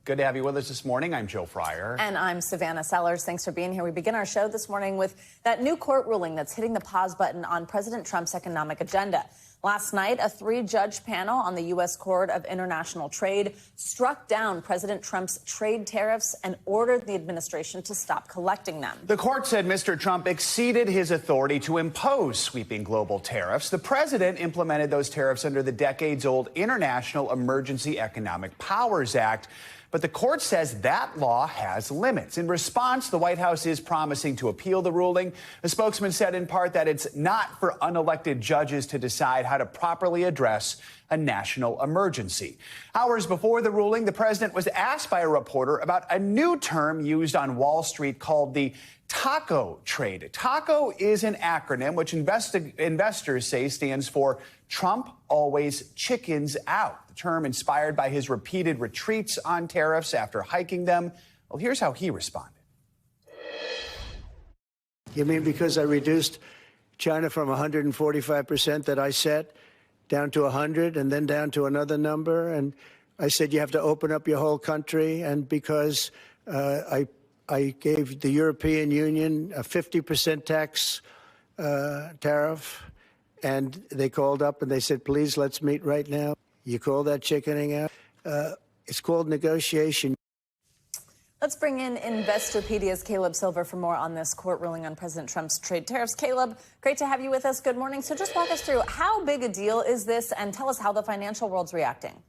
Good to have you with us this morning. I'm Joe Fryer. And I'm Savannah Sellers. Thanks for being here. We begin our show this morning with that new court ruling that's hitting the pause button on President Trump's economic agenda. Last night, a three-judge panel on the U.S. Court of International Trade struck down President Trump's trade tariffs and ordered the administration to stop collecting them. The court said Mr. Trump exceeded his authority to impose sweeping global tariffs. The president implemented those tariffs under the decades-old International Emergency Economic Powers Act. But the court says that law has limits. In response, the White House is promising to appeal the ruling. A spokesman said in part that it's not for unelected judges to decide how to properly address a national emergency. Hours before the ruling, the president was asked by a reporter about a new term used on Wall Street called the taco trade. Taco is an acronym which investors say stands for Trump always chickens out. The term inspired by his repeated retreats on tariffs after hiking them. Well, here's how he responded. You mean because I reduced China from 145% that I set down to 100 and then down to another number? And I said you have to open up your whole country. And because I gave the European Union a 50% tax tariff, and they called up and they said, please, let's meet right now. You call that chickening out? It's called negotiation. Let's bring in Investorpedia's Caleb Silver for more on this court ruling on President Trump's trade tariffs. Caleb, great to have you with us. Good morning. So just walk us through, how big a deal is this, and tell us how the financial world's reacting.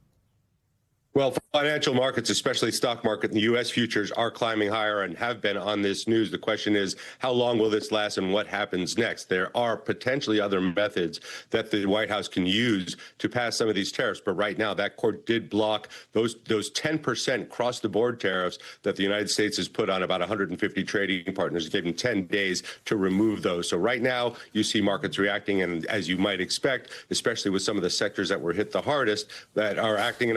Well, financial markets, especially stock market, and the U.S. futures are climbing higher and have been on this news. The question is, how long will this last and what happens next? There are potentially other methods that the White House can use to pass some of these tariffs. But right now, that court did block those 10% across-the-board tariffs that the United States has put on about 150 trading partners. It gave them 10 days to remove those. So right now, you see markets reacting, and as you might expect, especially with some of the sectors that were hit the hardest, that are acting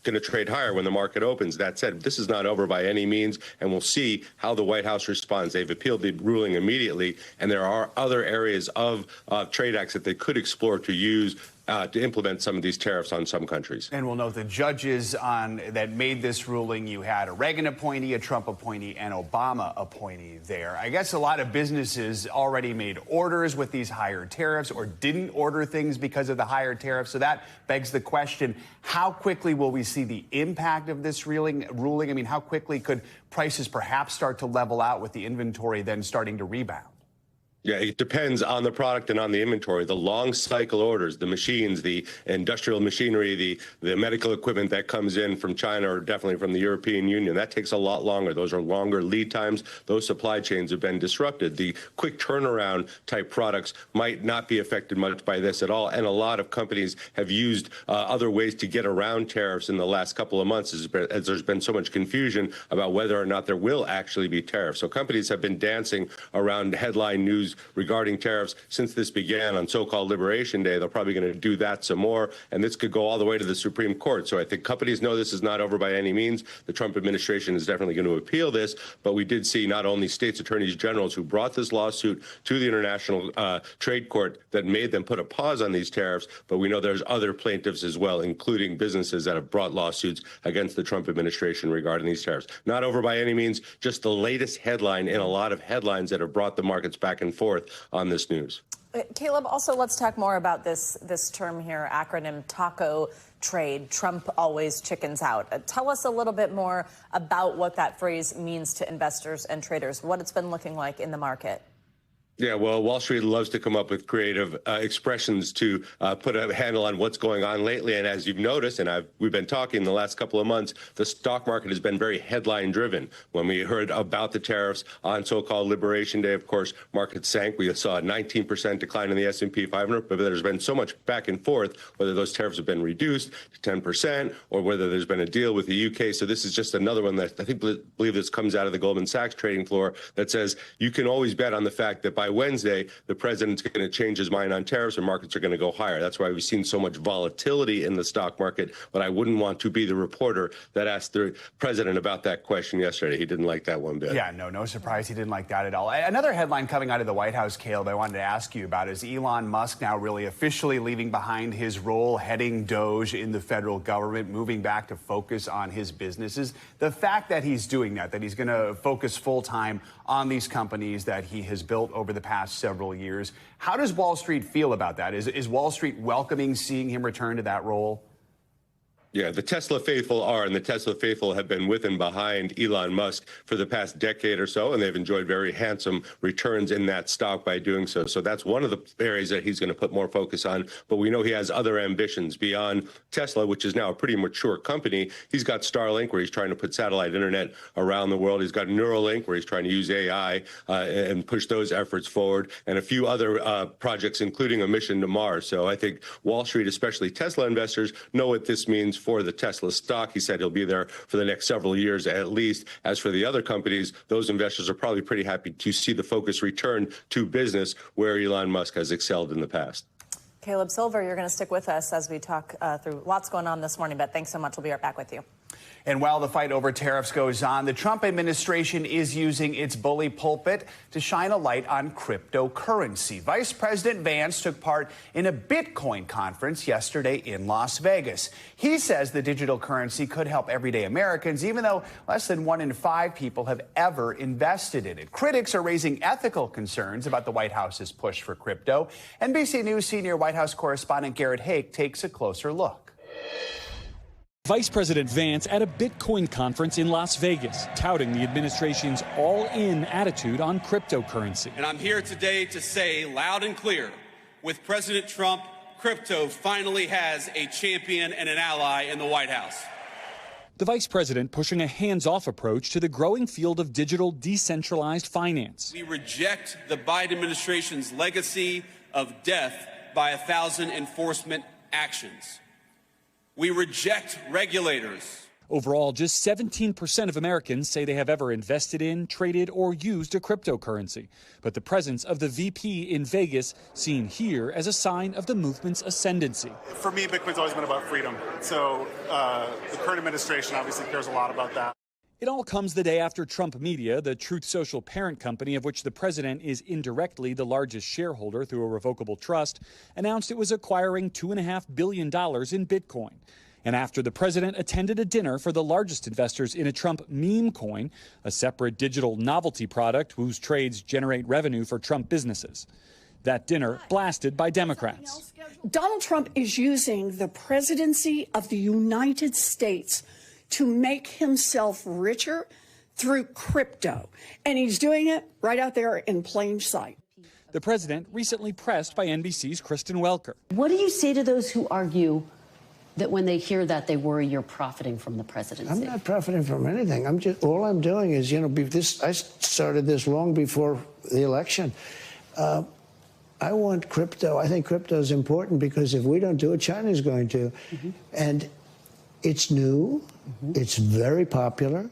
going to trade higher when the market opens. That said, this is not over by any means, and we'll see how the White House responds. They've appealed the ruling immediately, and there are other areas of trade acts that they could explore to use to implement some of these tariffs on some countries. And we'll note the judges that made this ruling. You had a Reagan appointee, a Trump appointee, and Obama appointee there. I guess a lot of businesses already made orders with these higher tariffs or didn't order things because of the higher tariffs. So that begs the question, how quickly will we see the impact of this ruling? I mean, how quickly could prices perhaps start to level out with the inventory then starting to rebound? Yeah, it depends on the product and on the inventory. The long cycle orders, the machines, the industrial machinery, the medical equipment that comes in from China or definitely from the European Union, that takes a lot longer. Those are longer lead times. Those supply chains have been disrupted. The quick turnaround type products might not be affected much by this at all. And a lot of companies have used other ways to get around tariffs in the last couple of months as there's been so much confusion about whether or not there will actually be tariffs. So companies have been dancing around headline news regarding tariffs since this began on so-called Liberation Day. They're probably going to do that some more, and this could go all the way to the Supreme Court. So I think companies know this is not over by any means. The Trump administration is definitely going to appeal this, but we did see not only states attorneys generals who brought this lawsuit to the International Trade Court that made them put a pause on these tariffs, but we know there's other plaintiffs as well, including businesses that have brought lawsuits against the Trump administration regarding these tariffs. Not over by any means, just the latest headline in a lot of headlines that have brought the markets back and forth on this news. Caleb, also let's talk more about this term here, acronym taco trade. Trump always chickens out. Tell us a little bit more about what that phrase means to investors and traders, what it's been looking like in the market. Yeah, well, Wall Street loves to come up with creative expressions to put a handle on what's going on lately. And as you've noticed, and we've been talking the last couple of months, the stock market has been very headline driven. When we heard about the tariffs on so-called Liberation Day, of course, markets sank. We saw a 19% decline in the S&P 500, but there's been so much back and forth, whether those tariffs have been reduced to 10% or whether there's been a deal with the UK. So this is just another one that I believe this comes out of the Goldman Sachs trading floor that says you can always bet on the fact that by Wednesday, the president's going to change his mind on tariffs and markets are going to go higher. That's why we've seen so much volatility in the stock market. But I wouldn't want to be the reporter that asked the president about that question yesterday. He didn't like that one bit. Yeah, no surprise he didn't like that at all. Another headline coming out of the White House, Caleb, I wanted to ask you about is Elon Musk now really officially leaving behind his role heading Doge in the federal government, moving back to focus on his businesses. The fact that he's doing that he's going to focus full time on these companies that he has built over the past several years. How does Wall Street feel about that? Is Wall Street welcoming seeing him return to that role? Yeah, the Tesla faithful are, and the Tesla faithful have been with and behind Elon Musk for the past decade or so, and they've enjoyed very handsome returns in that stock by doing so. So that's one of the areas that he's going to put more focus on. But we know he has other ambitions beyond Tesla, which is now a pretty mature company. He's got Starlink, where he's trying to put satellite internet around the world. He's got Neuralink, where he's trying to use AI and push those efforts forward, and a few other projects, including a mission to Mars. So I think Wall Street, especially Tesla investors, know what this means for the Tesla stock. He said he'll be there for the next several years at least. As for the other companies, those investors are probably pretty happy to see the focus return to business where Elon Musk has excelled in the past. Caleb Silver, you're going to stick with us as we talk through lots going on this morning, but thanks so much. We'll be right back with you. And while the fight over tariffs goes on, the Trump administration is using its bully pulpit to shine a light on cryptocurrency. Vice President Vance took part in a Bitcoin conference yesterday in Las Vegas. He says the digital currency could help everyday Americans, even though less than 1 in 5 people have ever invested in it. Critics are raising ethical concerns about the White House's push for crypto. NBC News senior White House correspondent Garrett Haake takes a closer look. Vice President Vance at a Bitcoin conference in Las Vegas, touting the administration's all-in attitude on cryptocurrency. And I'm here today to say loud and clear, with President Trump, crypto finally has a champion and an ally in the White House. The vice president pushing a hands-off approach to the growing field of digital decentralized finance. We reject the Biden administration's legacy of death by 1,000 enforcement actions. We reject regulators. Overall, just 17% of Americans say they have ever invested in, traded, or used a cryptocurrency. But the presence of the VP in Vegas seen here as a sign of the movement's ascendancy. For me, Bitcoin's always been about freedom. So the current administration obviously cares a lot about that. It all comes the day after Trump Media, the Truth Social parent company of which the president is indirectly the largest shareholder through a revocable trust, announced it was acquiring $2.5 billion in Bitcoin. And after the president attended a dinner for the largest investors in a Trump meme coin, a separate digital novelty product whose trades generate revenue for Trump businesses. That dinner blasted by Democrats. Donald Trump is using the presidency of the United States to make himself richer through crypto. And he's doing it right out there in plain sight. The president recently pressed by NBC's Kristen Welker. What do you say to those who argue that when they hear that, they worry you're profiting from the presidency? I'm not profiting from anything. All I'm doing is, I started this long before the election. I want crypto. I think crypto is important because if we don't do it, China's going to. And it's new. It's very popular.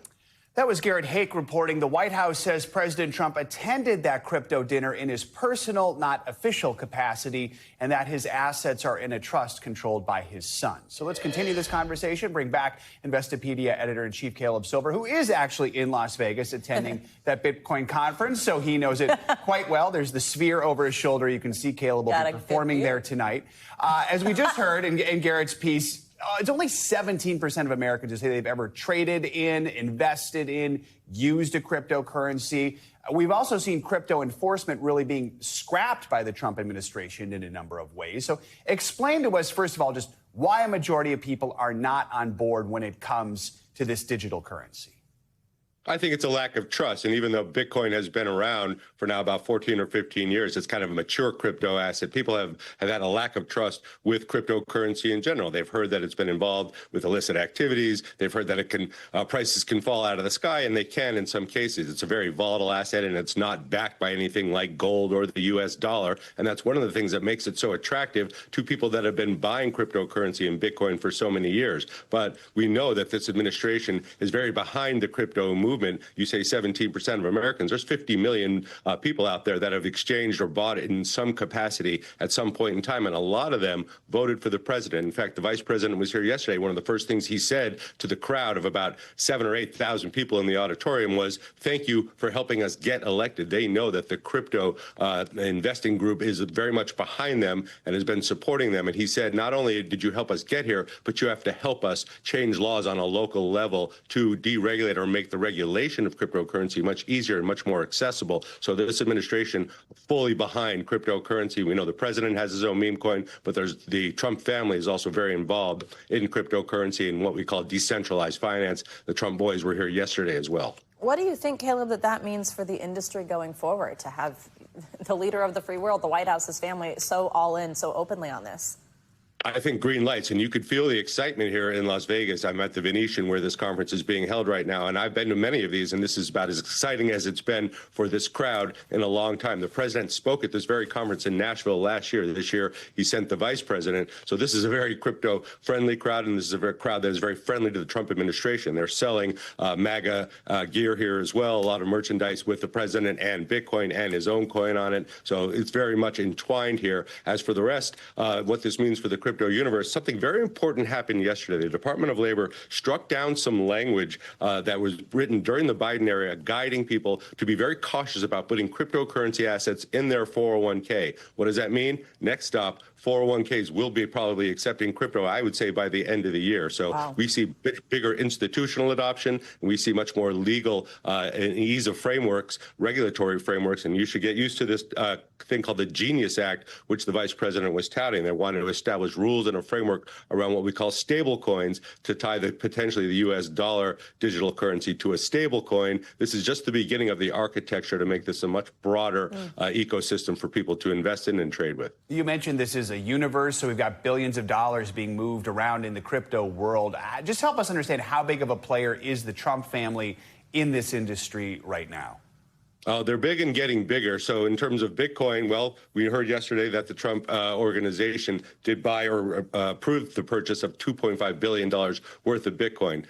That was Garrett Haake reporting. The White House says President Trump attended that crypto dinner in his personal, not official capacity, and that his assets are in a trust controlled by his son. So let's continue this conversation, bring back Investopedia editor-in-chief Caleb Silver, who is actually in Las Vegas attending that Bitcoin conference, so he knows it quite well. There's the sphere over his shoulder. You can see Caleb will be performing there tonight. As we just heard in Garrett's piece, it's only 17% of Americans who say they've ever traded in, invested in, used a cryptocurrency. We've also seen crypto enforcement really being scrapped by the Trump administration in a number of ways. So explain to us, first of all, just why a majority of people are not on board when it comes to this digital currency. I think it's a lack of trust. And even though Bitcoin has been around for now about 14 or 15 years, it's kind of a mature crypto asset. People have had a lack of trust with cryptocurrency in general. They've heard that it's been involved with illicit activities. They've heard that it can prices can fall out of the sky, and they can in some cases. It's a very volatile asset, and it's not backed by anything like gold or the U.S. dollar. And that's one of the things that makes it so attractive to people that have been buying cryptocurrency and Bitcoin for so many years. But we know that this administration is very behind the crypto movement. movement, you say 17% of Americans. There's 50 million people out there that have exchanged or bought it in some capacity at some point in time, and a lot of them voted for the president. In fact, the vice president was here yesterday. One of the first things he said to the crowd of about 7,000 or 8,000 people in the auditorium was, "Thank you for helping us get elected." They know that the crypto investing group is very much behind them and has been supporting them. And he said, not only did you help us get here, but you have to help us change laws on a local level to deregulate or make the regulation of cryptocurrency much easier and much more accessible. So this administration fully behind cryptocurrency. We know the president has his own meme coin, but there's the Trump family is also very involved in cryptocurrency and what we call decentralized finance. The Trump boys were here yesterday as well. What do you think, Caleb, that means for the industry going forward to have the leader of the free world, the White House's family, so all in, so openly on this? I think green lights, and you could feel the excitement here in Las Vegas. I'm at the Venetian where this conference is being held right now, and I've been to many of these, and this is about as exciting as it's been for this crowd in a long time. The president spoke at this very conference in Nashville last year. This year, he sent the vice president. So this is a very crypto-friendly crowd, and this is a very crowd that is very friendly to the Trump administration. They're selling MAGA gear here as well, a lot of merchandise with the president and Bitcoin and his own coin on it. So it's very much entwined here. As for the rest, what this means for the crypto universe, something very important happened yesterday. The Department of Labor struck down some language that was written during the Biden era, guiding people to be very cautious about putting cryptocurrency assets in their 401k. What does that mean? Next stop, 401ks will be probably accepting crypto, I would say, by the end of the year. So we see bigger institutional adoption, and we see much more legal and ease of frameworks, regulatory frameworks. And you should get used to this thing called the Genius Act, which the vice president was touting. They wanted to establish rules and a framework around what we call stable coins to tie potentially the U.S. dollar digital currency to a stable coin. This is just the beginning of the architecture to make this a much broader ecosystem for people to invest in and trade with. You mentioned this is a universe, so we've got billions of dollars being moved around in the crypto world. Just help us understand how big of a player is the Trump family in this industry right now? They're big and getting bigger. So in terms of Bitcoin, well, we heard yesterday that the Trump organization did buy or approved the purchase of $2.5 billion worth of Bitcoin.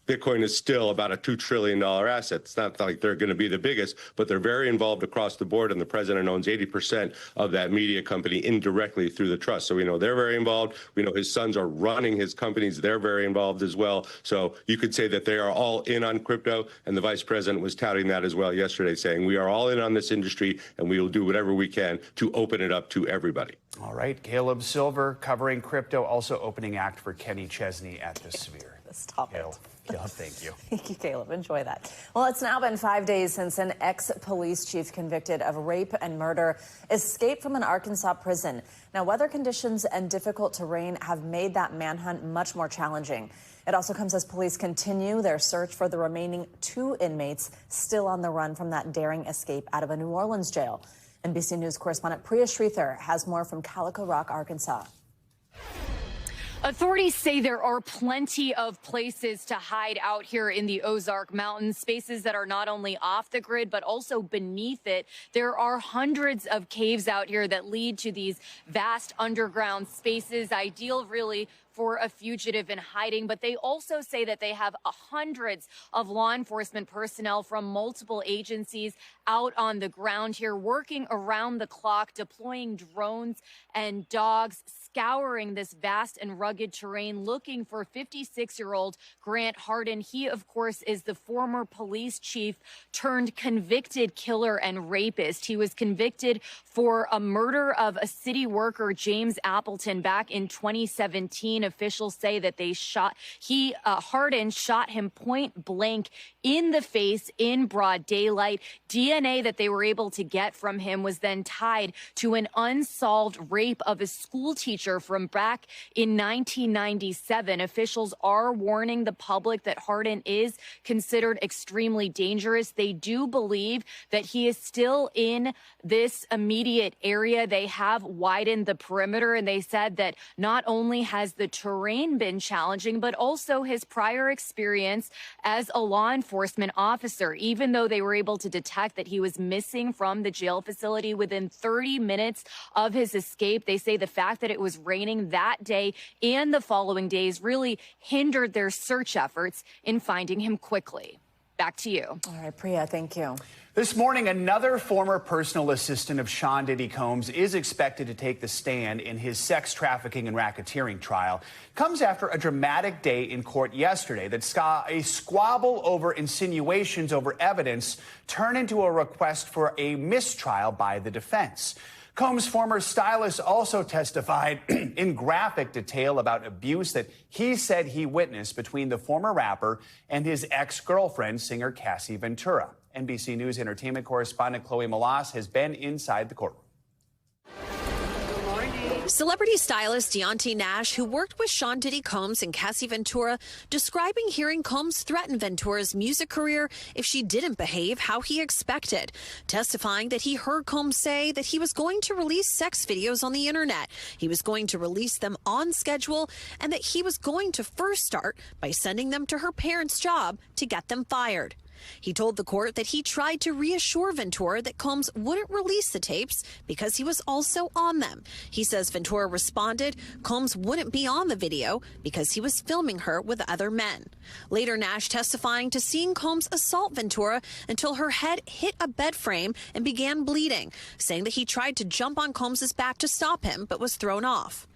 Bitcoin is still about a $2 trillion asset. It's not like they're going to be the biggest, but they're very involved across the board, and the president owns 80% of that media company indirectly through the trust. So we know they're very involved. We know his sons are running his companies. They're very involved as well. So you could say that they are all in on crypto, and the vice president was touting that as well yesterday, saying we are all in on this industry, and we will do whatever we can to open it up to everybody. All right, Caleb Silver covering crypto, also opening act for Kenny Chesney at the Sphere. Stop it. Caleb, thank you. Thank you, Caleb. Enjoy that. Well, it's now been 5 days since an ex-police chief convicted of rape and murder escaped from an Arkansas prison. Now, weather conditions and difficult terrain have made that manhunt much more challenging. It also comes as police continue their search for the remaining 2 inmates still on the run from that daring escape out of a New Orleans jail. NBC News correspondent Priya Sridhar has more from Calico Rock, Arkansas. Authorities say there are plenty of places to hide out here in the Ozark Mountains, spaces that are not only off the grid, but also beneath it. There are hundreds of caves out here that lead to these vast underground spaces, ideal really for a fugitive in hiding. But they also say that they have hundreds of law enforcement personnel from multiple agencies out on the ground here, working around the clock, deploying drones and dogs, scouring this vast and rugged terrain, looking for 56-year-old Grant Hardin. He, of course, is the former police chief turned convicted killer and rapist. He was convicted for a murder of a city worker, James Appleton, back in 2017. Officials say that Hardin shot him point blank in the face in broad daylight. DNA that they were able to get from him was then tied to an unsolved rape of a school teacher from back in 1997. Officials are warning the public that Hardin is considered extremely dangerous. They do believe that he is still in this immediate area. They have widened the perimeter, and they said that not only has the terrain been challenging, but also his prior experience as a law enforcement officer. Even though they were able to detect that he was missing from the jail facility within 30 minutes of his escape, they say the fact that it was raining that day and the following days really hindered their search efforts in finding him quickly. Back to you. All right, Priya, thank you. This morning, another former personal assistant of Sean Diddy Combs is expected to take the stand in his sex trafficking and racketeering trial. Comes after a dramatic day in court yesterday that saw a squabble over insinuations over evidence turn into a request for a mistrial by the defense. Combs' former stylist also testified in graphic detail about abuse that he said he witnessed between the former rapper and his ex-girlfriend, singer Cassie Ventura. NBC News entertainment correspondent Chloe Malas has been inside the courtroom. Celebrity stylist Deontay Nash, who worked with Sean Diddy Combs and Cassie Ventura, describing hearing Combs threaten Ventura's music career if she didn't behave how he expected, testifying that he heard Combs say that he was going to release sex videos on the internet, he was going to release them on schedule, and that he was going to first start by sending them to her parents' job to get them fired. He told the court that he tried to reassure Ventura that Combs wouldn't release the tapes because he was also on them. He says Ventura responded Combs wouldn't be on the video because he was filming her with other men. Later, Nash testifying to seeing Combs assault Ventura until her head hit a bed frame and began bleeding, saying that he tried to jump on Combs's back to stop him but was thrown off.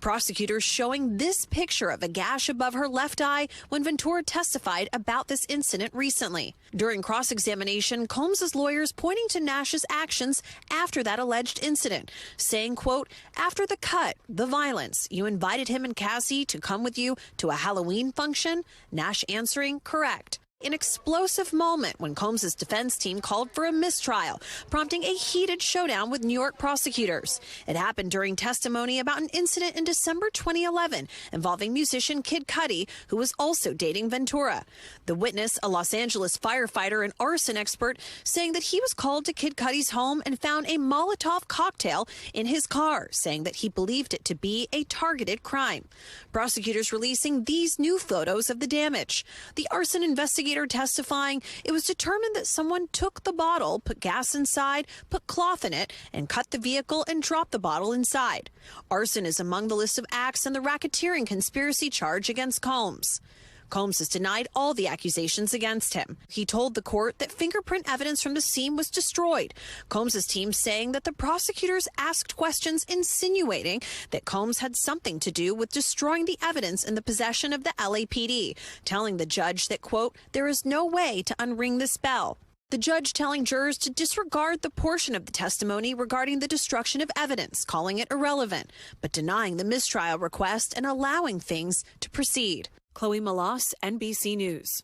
Prosecutors showing this picture of a gash above her left eye when Ventura testified about this incident recently. During cross-examination, Combs' lawyers pointing to Nash's actions after that alleged incident, saying, quote, after the cut, the violence, you invited him and Cassie to come with you to a Halloween function? Nash answering, correct. An explosive moment when Combs' defense team called for a mistrial, prompting a heated showdown with New York prosecutors. It happened during testimony about an incident in December 2011 involving musician Kid Cudi, who was also dating Ventura. The witness, a Los Angeles firefighter and arson expert, saying that he was called to Kid Cudi's home and found a Molotov cocktail in his car, saying that he believed it to be a targeted crime. Prosecutors releasing these new photos of the damage. The arson investigator testifying it was determined that someone took the bottle, put gas inside, put cloth in it, and cut the vehicle and dropped the bottle inside. Arson is among the list of acts in the racketeering conspiracy charge against Combs. Combs has denied all the accusations against him. He told the court that fingerprint evidence from the scene was destroyed. Combs' team saying that the prosecutors asked questions insinuating that Combs had something to do with destroying the evidence in the possession of the LAPD, telling the judge that, quote, there is no way to unring this bell. The judge telling jurors to disregard the portion of the testimony regarding the destruction of evidence, calling it irrelevant, but denying the mistrial request and allowing things to proceed. Chloe Malas, NBC News.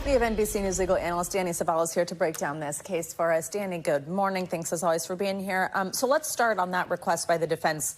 We have NBC News legal analyst Danny Savalas here to break down this case for us. Danny, good morning. Thanks as always for being here. So let's start on that request by the defense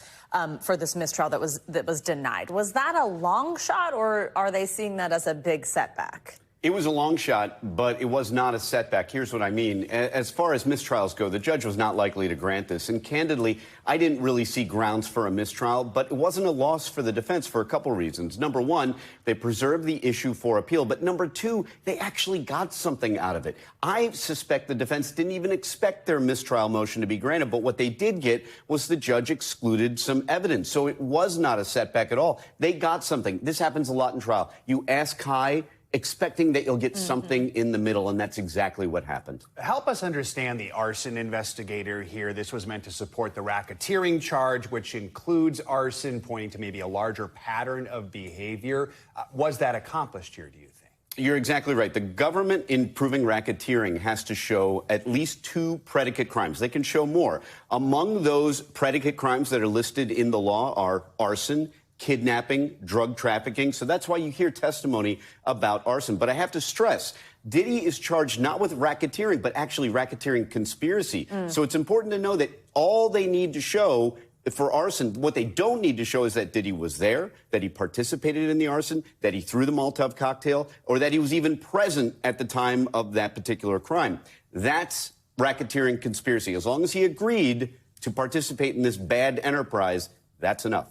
for this mistrial that was denied. Was that a long shot, or are they seeing that as a big setback? It was a long shot, but it was not a setback. Here's what I mean. As far as mistrials go, the judge was not likely to grant this. And candidly, I didn't really see grounds for a mistrial, but it wasn't a loss for the defense for a couple reasons. Number one, they preserved the issue for appeal. But number two, they actually got something out of it. I suspect the defense didn't even expect their mistrial motion to be granted. But what they did get was the judge excluded some evidence. So it was not a setback at all. They got something. This happens a lot in trial. You ask high, expecting that you'll get something in the middle, and that's exactly what happened. Help us understand the arson investigator here. This was meant to support the racketeering charge, which includes arson, pointing to maybe a larger pattern of behavior. Was that accomplished here, do you think? You're exactly right. The government, in proving racketeering, has to show at least 2 predicate crimes. They can show more. Among those predicate crimes that are listed in the law are arson, kidnapping, drug trafficking. So that's why you hear testimony about arson. But I have to stress, Diddy is charged not with racketeering, but actually racketeering conspiracy. So it's important to know that all they need to show for arson, what they don't need to show is that Diddy was there, that he participated in the arson, that he threw the Molotov cocktail, or that he was even present at the time of that particular crime. That's racketeering conspiracy. As long as he agreed to participate in this bad enterprise, that's enough.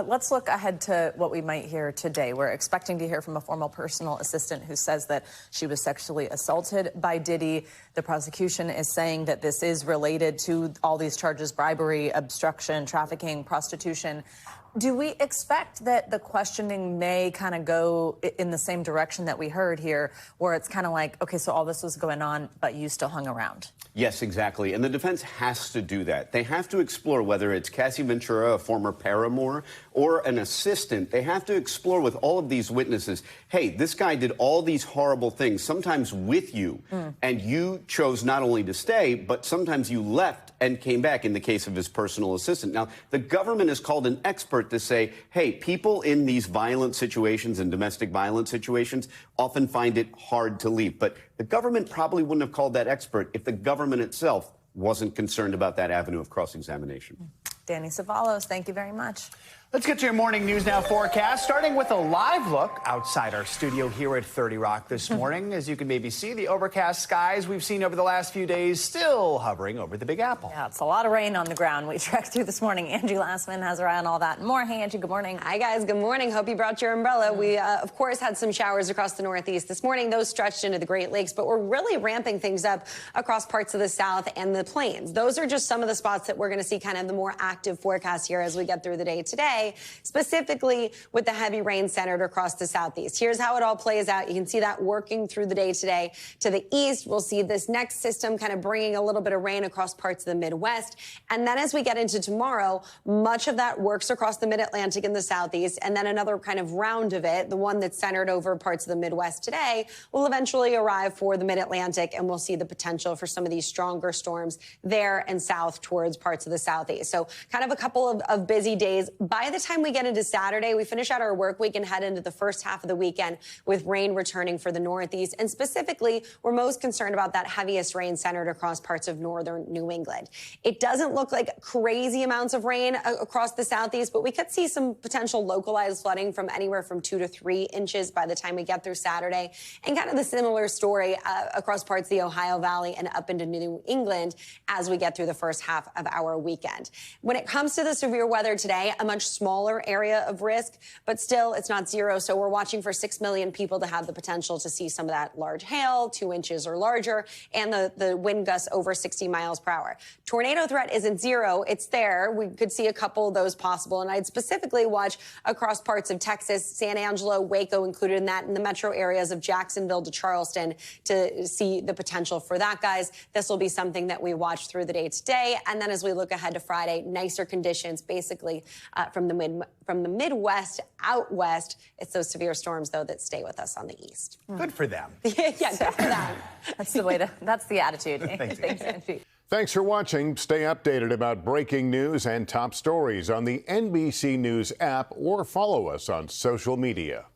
Let's look ahead to what we might hear today. We're expecting to hear from a former personal assistant who says that she was sexually assaulted by Diddy. The prosecution is saying that this is related to all these charges: bribery, obstruction, trafficking, prostitution. Do we expect that the questioning may kind of go in the same direction that we heard here, where it's kind of like, okay, so all this was going on, but you still hung around? Yes, exactly. And the defense has to do that. They have to explore whether it's Cassie Ventura, a former paramour, or an assistant. They have to explore with all of these witnesses, hey, this guy did all these horrible things, sometimes with you, and you chose not only to stay, but sometimes you left and came back in the case of his personal assistant. Now, the government has called an expert to say, hey, people in these violent situations and domestic violence situations often find it hard to leave. But the government probably wouldn't have called that expert if the government itself wasn't concerned about that avenue of cross-examination. Danny Savalos, thank you very much. Let's get to your morning news now forecast, starting with a live look outside our studio here at 30 Rock this morning. As you can maybe see, the overcast skies we've seen over the last few days still hovering over the Big Apple. Yeah, it's a lot of rain on the ground. We trekked through this morning. Angie Lassman has her eye on all that and more. Hey, Angie, good morning. Hi, guys. Good morning. Hope you brought your umbrella. We, of course, had some showers across the Northeast this morning. Those stretched into the Great Lakes, but we're really ramping things up across parts of the South and the Plains. Those are just some of the spots that we're going to see kind of the more active forecast here as we get through the day today, specifically with the heavy rain centered across the Southeast. Here's how it all plays out. You can see that working through the day today. To the east, we'll see this next system kind of bringing a little bit of rain across parts of the Midwest. And then as we get into tomorrow, much of that works across the Mid-Atlantic and the Southeast. And then another kind of round of it, the one that's centered over parts of the Midwest today, will eventually arrive for the Mid-Atlantic. And we'll see the potential for some of these stronger storms there and south towards parts of the Southeast. So kind of a couple of busy days. By the time we get into Saturday, we finish out our work week and head into the first half of the weekend with rain returning for the Northeast. And specifically, we're most concerned about that heaviest rain centered across parts of northern New England. It doesn't look like crazy amounts of rain across the Southeast, but we could see some potential localized flooding from anywhere from 2 to 3 inches by the time we get through Saturday. And kind of the similar story across parts of the Ohio Valley and up into New England as we get through the first half of our weekend. When it comes to the severe weather today, a much smaller area of risk, but still it's not zero. So we're watching for 6 million people to have the potential to see some of that large hail, 2 inches or larger, and the wind gusts over 60 miles per hour. Tornado threat isn't zero. It's there. We could see a couple of those possible. And I'd specifically watch across parts of Texas, San Angelo, Waco included in that, in the metro areas of Jacksonville to Charleston to see the potential for that, guys. This will be something that we watch through the day today. And then as we look ahead to Friday, nicer conditions basically from the Midwest out west. It's those severe storms, though, that stay with us on the east. Good for them. Yeah, good for them. That's the attitude. Thanks, Angie. Thanks for watching. Stay updated about breaking news and top stories on the NBC News app or follow us on social media.